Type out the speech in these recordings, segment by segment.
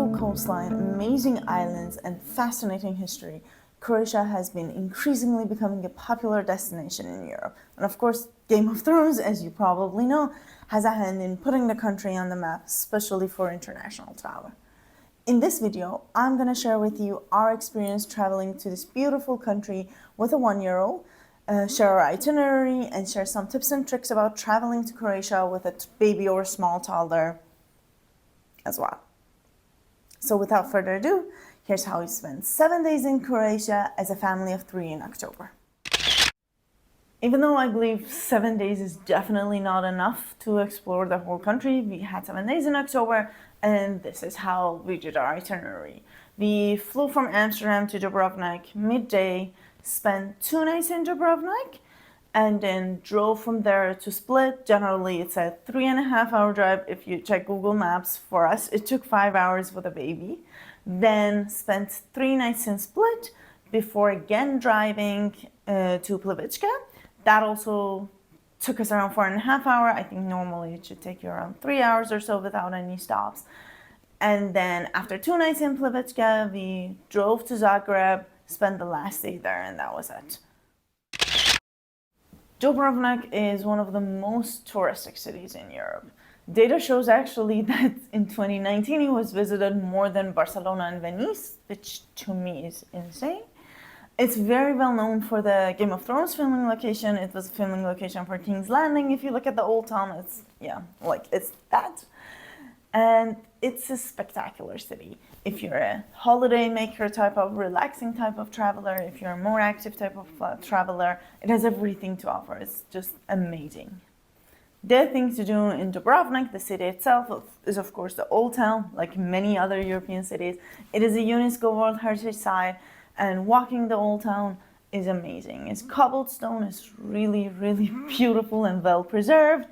beautiful coastline, amazing islands, and fascinating history, Croatia has been increasingly becoming a popular destination in Europe. And of course, Game of Thrones, as you probably know, has a hand in putting the country on the map, especially for international travel. In this video, I'm going to share with you our experience traveling to this beautiful country with a one-year-old, share our itinerary, and share some tips and tricks about traveling to Croatia with a baby or small toddler as well. So without further ado, here's how we spent 7 days in Croatia as a family of 3 in October. Even though I believe 7 days is definitely not enough to explore the whole country, we had 7 days in October, and this is how we did our itinerary. We flew from Amsterdam to Dubrovnik midday, spent 2 nights in Dubrovnik, and then drove from there to Split. Generally, it's a 3.5-hour drive. If you check Google Maps, for us, it took 5 hours with a baby. Then spent 3 nights in Split before again driving to Plitvice. That also took us around 4.5 hours. I think normally it should take you around 3 hours or so without any stops. And then after 2 nights in Plitvice, we drove to Zagreb, spent the last day there, and that was it. Dubrovnik is one of the most touristic cities in Europe. Data shows actually that in 2019 it was visited more than Barcelona and Venice, which to me is insane. It's very well known for the Game of Thrones filming location. It was a filming location for King's Landing. If you look at the old town, it's that. And it's a spectacular city. If you're a holiday maker type of relaxing type of traveler, if you're a more active type of traveler, it has everything to offer. It's just amazing. The thing to do in Dubrovnik, the city itself, is of course the old town, like many other European cities. It is a UNESCO World Heritage Site, and walking the old town is amazing. It's cobblestone, it's really, really beautiful and well preserved.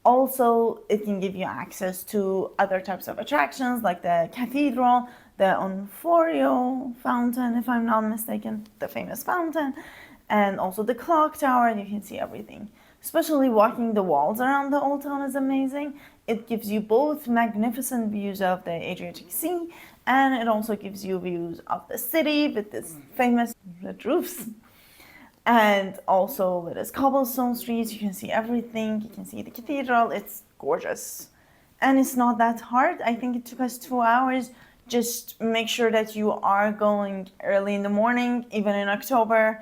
Also, it can give you access to other types of attractions like the cathedral, the Onforio fountain, if I'm not mistaken, the famous fountain, and also the clock tower. You can see everything. Especially walking the walls around the old town is amazing. It gives you both magnificent views of the Adriatic Sea, and it also gives you views of the city with this famous red roofs. And also with its cobblestone streets, you can see everything. You can see the cathedral. It's gorgeous. And it's not that hard. I think it took us 2 hours. Just make sure that you are going early in the morning, even in October.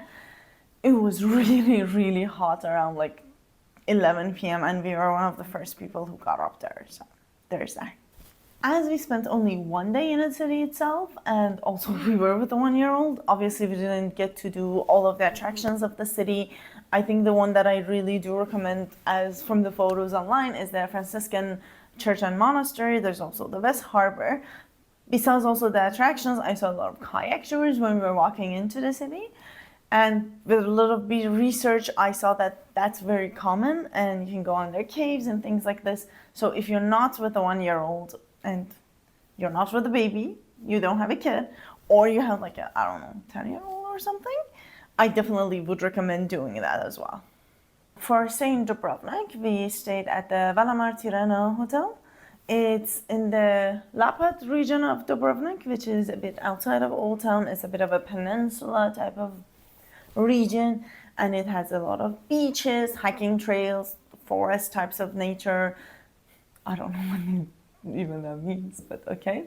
It was really, really hot around like 11 p.m. and we were one of the first people who got up there. So there's that. As we spent only 1 day in the city itself, and also we were with a one-year-old, obviously we didn't get to do all of the attractions of the city. I think the one that I really do recommend, as from the photos online, is the Franciscan Church and Monastery. There's also the West Harbor. Besides also the attractions, I saw a lot of kayak tours when we were walking into the city. And with a little bit of research, I saw that that's very common, and you can go on their caves and things like this. So if you're not with a one-year-old, and you're not with a baby, you don't have a kid, or you have like a, 10-year-old or something, I definitely would recommend doing that as well. For staying in Dubrovnik, we stayed at the Valamar Tirana Hotel. It's in the Lapat region of Dubrovnik, which is a bit outside of Old Town. It's a bit of a peninsula type of region, and it has a lot of beaches, hiking trails, forest types of nature. I don't know what even that means, but okay.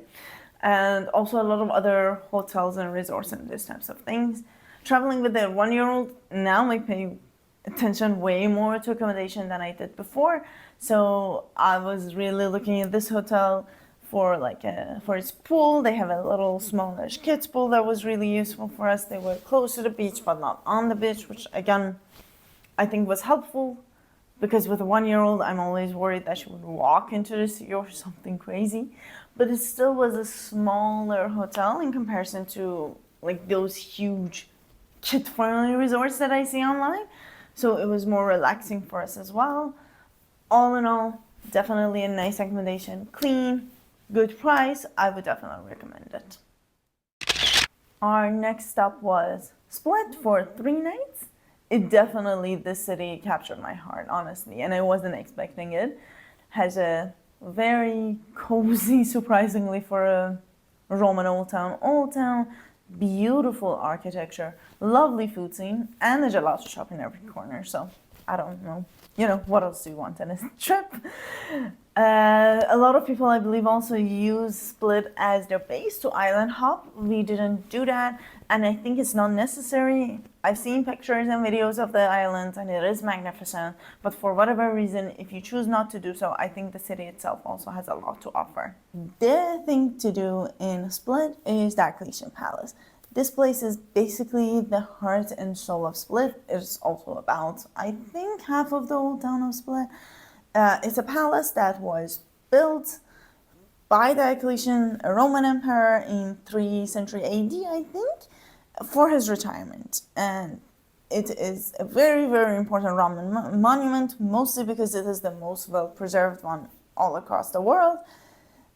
And also a lot of other hotels and resorts and these types of things. Traveling with a one-year-old, now I pay attention way more to accommodation than I did before. So I was really looking at this hotel for for its pool. They have a little smallish kids pool that was really useful for us. They were close to the beach but not on the beach, which again I think was helpful. Because with a one-year-old, I'm always worried that she would walk into the sea or something crazy. But it still was a smaller hotel in comparison to like those huge kid-friendly resorts that I see online. So it was more relaxing for us as well. All in all, definitely a nice accommodation. Clean, good price. I would definitely recommend it. Our next stop was Split for 3 nights. This city captured my heart, honestly, and I wasn't expecting it. Has a very cozy, surprisingly, for a Roman Old Town, beautiful architecture, lovely food scene, and a gelato shop in every corner. So I don't know, what else do you want in a trip? A lot of people, I believe, also use Split as their base to island hop. We didn't do that, and I think it's not necessary. I've seen pictures and videos of the island, and it is magnificent. But for whatever reason, if you choose not to do so, I think the city itself also has a lot to offer. The thing to do in Split is Diocletian Palace. This place is basically the heart and soul of Split. It's also about, I think, half of the old town of Split. It's a palace that was built by Diocletian, a Roman emperor, in 3rd century AD, I think, for his retirement. And it is a very, very important Roman monument, mostly because it is the most well-preserved one all across the world.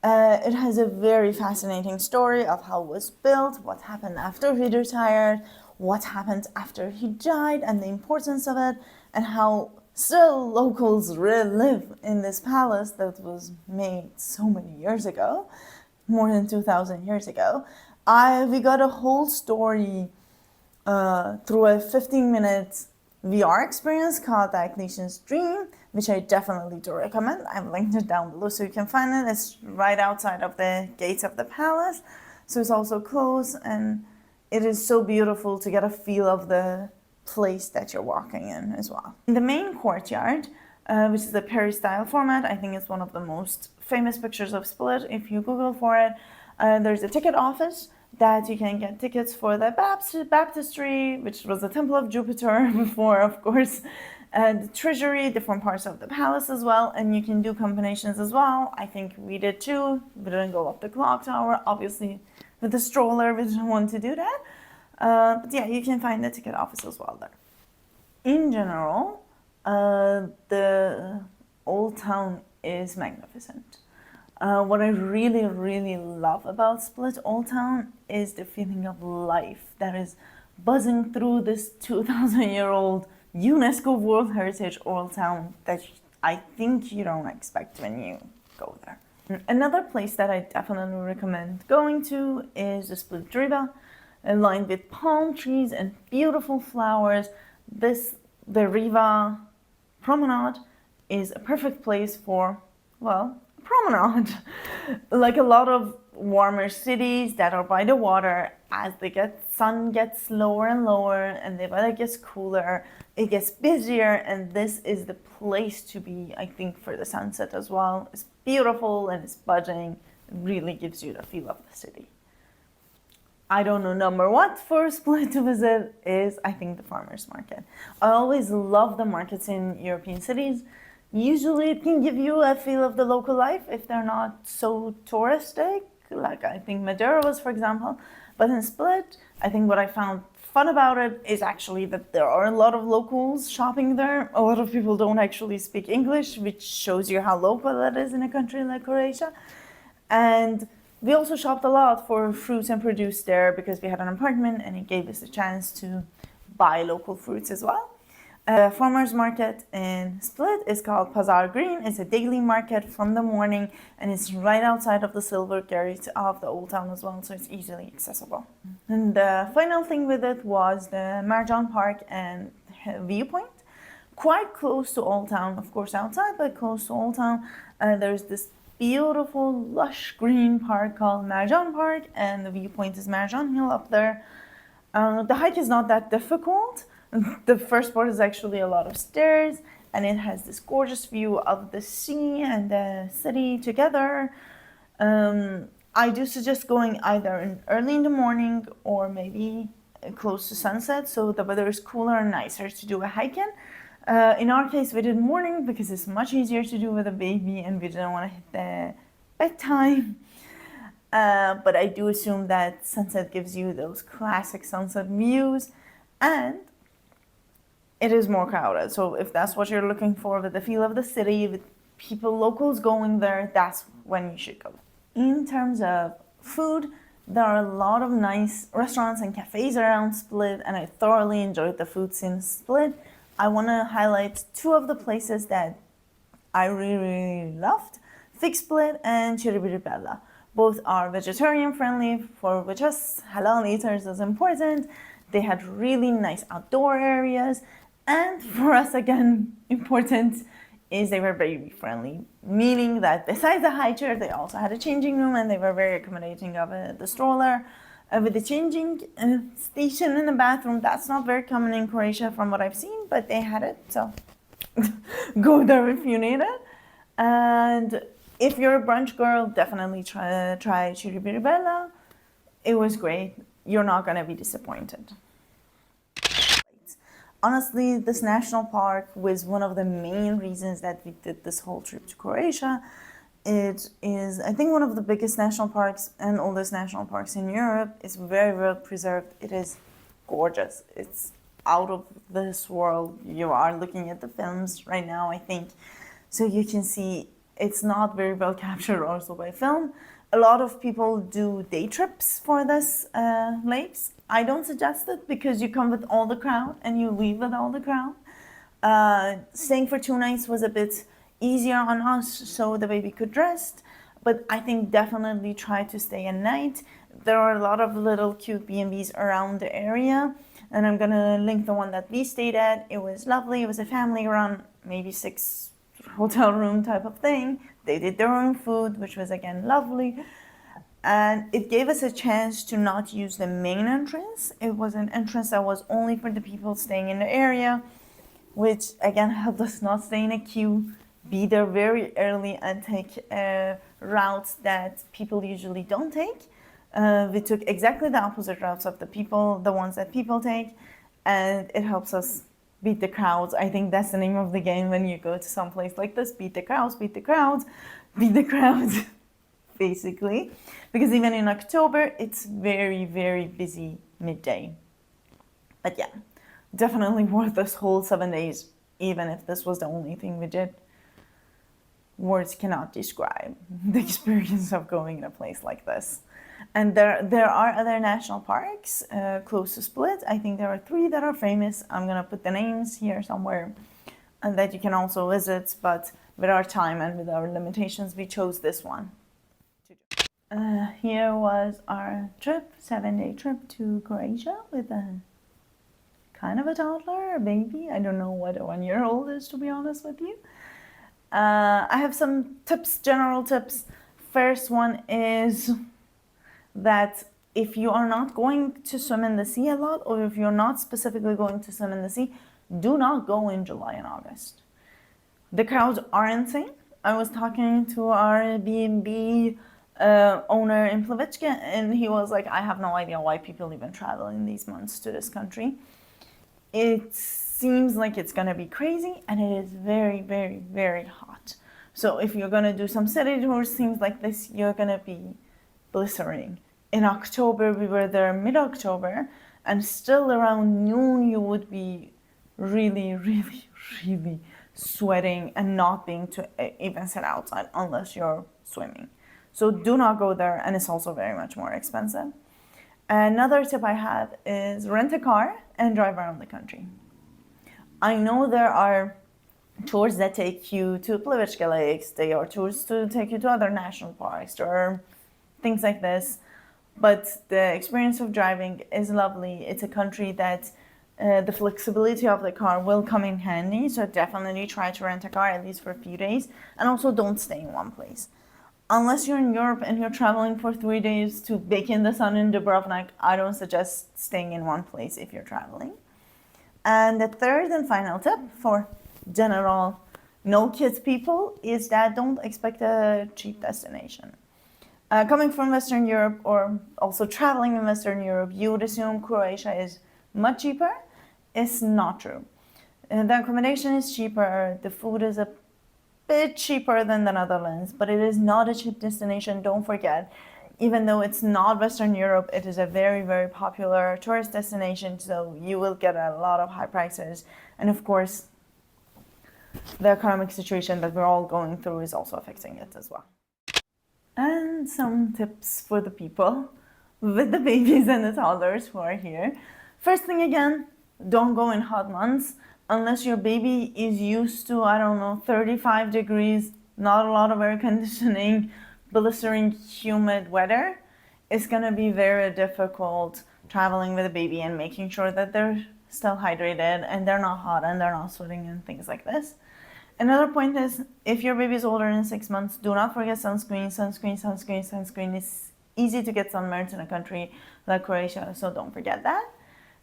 It has a very fascinating story of how it was built, what happened after he retired, what happened after he died, and the importance of it, and how still locals live in this palace that was made so many years ago, more than 2,000 years ago. We got a whole story through a 15-minute VR experience called Diocletian's Dream, which I definitely do recommend. I've linked it down below so you can find it. It's right outside of the gates of the palace, so it's also close, and it is so beautiful to get a feel of the place that you're walking in as well. In the main courtyard, which is the peristyle format, I think it's one of the most famous pictures of Split. If you Google for it, there's a ticket office that you can get tickets for the baptistry, which was the Temple of Jupiter before, of course, the treasury, different parts of the palace as well, and you can do combinations as well. I think we did too. We didn't go up the clock tower, obviously with the stroller, we didn't want to do that. But yeah, you can find the ticket office as well there. In general, the old town is magnificent. What I really, really love about Split Old Town is the feeling of life that is buzzing through this 2,000-year-old UNESCO World Heritage Old Town that I think you don't expect when you go there. Another place that I definitely recommend going to is the Split Riva, lined with palm trees and beautiful flowers. The Riva promenade is a perfect place for, well, promenade. Like a lot of warmer cities that are by the water, as the sun gets lower and lower and the weather gets cooler, it gets busier, and this is the place to be, I think, for the sunset as well. It's beautiful and it's buzzing. It really gives you the feel of the city. I don't know, number one for Split to visit is, I think, the farmers market. I always love the markets in European cities. Usually it can give you a feel of the local life if they're not so touristic, like I think Madeira was, for example. But in Split, I think what I found fun about it is actually that there are a lot of locals shopping there. A lot of people don't actually speak English, which shows you how local that is in a country like Croatia. And we also shopped a lot for fruits and produce there because we had an apartment and it gave us a chance to buy local fruits as well. The farmers market in Split is called Pazar Green. It's a daily market from the morning and it's right outside of the Silver Gate of the Old Town as well, so it's easily accessible. And the final thing with it was the Marjan Park and viewpoint. Quite close to Old Town, of course outside, but close to Old Town. There's this beautiful lush green park called Marjan Park, and the viewpoint is Marjan Hill up there. The hike is not that difficult. The first part is actually a lot of stairs, and it has this gorgeous view of the sea and the city together. I do suggest going either early in the morning or maybe close to sunset, so the weather is cooler and nicer to do a hike in. In our case, we did morning because it's much easier to do with a baby and we didn't want to hit the bedtime. But I do assume that sunset gives you those classic sunset views, and it is more crowded. So if that's what you're looking for, with the feel of the city, with people, locals going there, that's when you should go. In terms of food, there are a lot of nice restaurants and cafes around Split, and I thoroughly enjoyed the food scene in Split. I want to highlight two of the places that I really, really loved: Fig Split and Ciribiribella. Both are vegetarian friendly, for which us halal eaters is important. They had really nice outdoor areas, and for us again, important is they were baby friendly, meaning that besides the high chair, they also had a changing room and they were very accommodating of the stroller. With the changing station in the bathroom, that's not very common in Croatia from what I've seen, but they had it, so go there if you need it. And if you're a brunch girl, definitely try Chiribiribella. It was great. You're not gonna be disappointed. Honestly, this national park was one of the main reasons that we did this whole trip to Croatia. It is, I think, one of the biggest national parks and oldest national parks in Europe. It's very well preserved. It is gorgeous. It's out of this world. You are looking at the films right now, I think. So you can see it's not very well captured also by film. A lot of people do day trips for this lakes. I don't suggest it because you come with all the crowd and you leave with all the crowd. Staying for 2 nights was a bit easier on us so the baby could rest, but I think definitely try to stay a night. There are a lot of little cute B&Bs around the area, and I'm gonna link the one that we stayed at. It was lovely. It was a family around maybe 6 hotel room type of thing. They did their own food, which was again lovely. And it gave us a chance to not use the main entrance. It was an entrance that was only for the people staying in the area, which again helped us not stay in a queue, be there very early and take routes that people usually don't take. We took exactly the opposite routes of the ones that people take, and it helps us beat the crowds. I think that's the name of the game when you go to some place like this: beat the crowds, beat the crowds, beat the crowds, basically. Because even in October, it's very, very busy midday. But yeah, definitely worth this whole 7 days, even if this was the only thing we did. Words cannot describe the experience of going in a place like this. And there are other national parks close to Split. I think there are 3 that are famous. I'm gonna put the names here somewhere, and that you can also visit. But with our time and with our limitations, we chose this one. Here was our trip, 7-day trip to Croatia with a kind of a toddler, a baby. I don't know what a 1-year-old is, to be honest with you. I have some tips, general tips. First one is that if you are not going to swim in the sea a lot, or if you're not specifically going to swim in the sea, do not go in July and August. The crowds are insane. I was talking to our B&B owner in Plitvice, and he was like, I have no idea why people even travel in these months to this country. It seems like it's gonna be crazy, and it is very, very, very hot. So if you're gonna do some city tours, things like this, you're gonna be blistering. In October, we were there mid-October, and still around noon, you would be really, really, really sweating and not being to even sit outside unless you're swimming. So do not go there, and it's also very much more expensive. Another tip I have is rent a car and drive around the country. I know there are tours that take you to Plitvice lakes, there are tours to take you to other national parks, there are things like this, but the experience of driving is lovely. It's a country that the flexibility of the car will come in handy, so definitely try to rent a car at least for a few days, and also don't stay in one place. Unless you're in Europe and you're traveling for 3 days to bake in the sun in Dubrovnik, I don't suggest staying in one place if you're traveling. And the third and final tip for general no kids people is that don't expect a cheap destination. Coming from Western Europe, or also traveling in Western Europe, you would assume Croatia is much cheaper. It's not true. The accommodation is cheaper, the food is a bit cheaper than the Netherlands, but it is not a cheap destination, don't forget. Even though it's not Western Europe, it is a very, very popular tourist destination, so you will get a lot of high prices. And of course, the economic situation that we're all going through is also affecting it as well. And some tips for the people with the babies and the toddlers who are here. First thing again, don't go in hot months unless your baby is used to, I don't know, 35 degrees, not a lot of air conditioning, blistering, humid weather, it's gonna be very difficult traveling with a baby and making sure that they're still hydrated and they're not hot and they're not sweating and things like this. Another point is, if your baby is older than 6 months, do not forget sunscreen, sunscreen, sunscreen, sunscreen. It's easy to get sunburns in a country like Croatia, so don't forget that.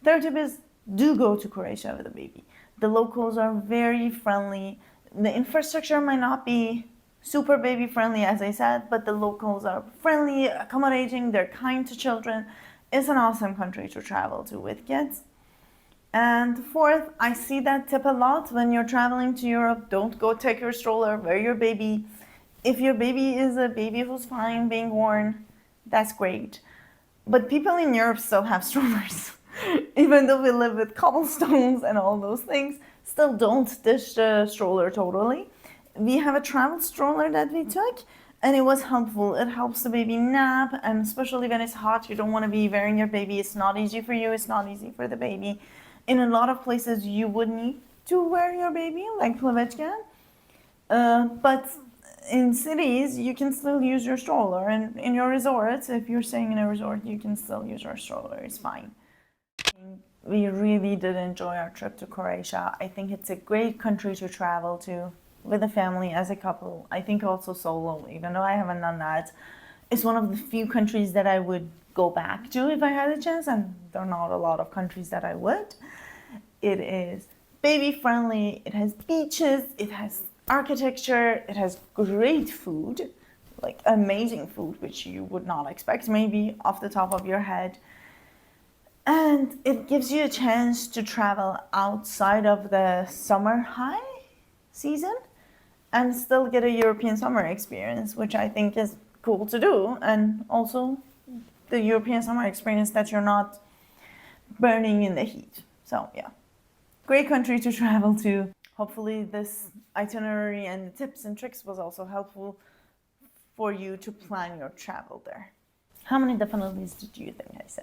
Third tip is, do go to Croatia with a baby. The locals are very friendly. The infrastructure might not be super baby friendly, as I said, but the locals are friendly, accommodating, they're kind to children. It's an awesome country to travel to with kids. And fourth, I see that tip a lot when you're traveling to Europe. Don't go take your stroller, wear your baby. If your baby is a baby who's fine being worn, that's great. But people in Europe still have strollers. Even though we live with cobblestones and all those things, still don't ditch the stroller totally. We have a travel stroller that we took, and it was helpful. It helps the baby nap, and especially when it's hot, you don't want to be wearing your baby. It's not easy for you, it's not easy for the baby. In a lot of places, you would need to wear your baby, like Plitvice. But in cities, you can still use your stroller. And in your resorts, if you're staying in a resort, you can still use your stroller. It's fine. We really did enjoy our trip to Croatia. I think it's a great country to travel to with a family, as a couple. I think also solo, even though I haven't done that. It's one of the few countries that I would go back to if I had a chance, and there are not a lot of countries that I would. It is baby friendly, it has beaches, it has architecture, it has great food, like amazing food, which you would not expect maybe off the top of your head. And it gives you a chance to travel outside of the summer high season and still get a European summer experience, which I think is cool to do. And also the European summer experience that you're not burning in the heat. So yeah, great country to travel to. Hopefully this itinerary and the tips and tricks was also helpful for you to plan your travel there. How many difficulties did you think I said?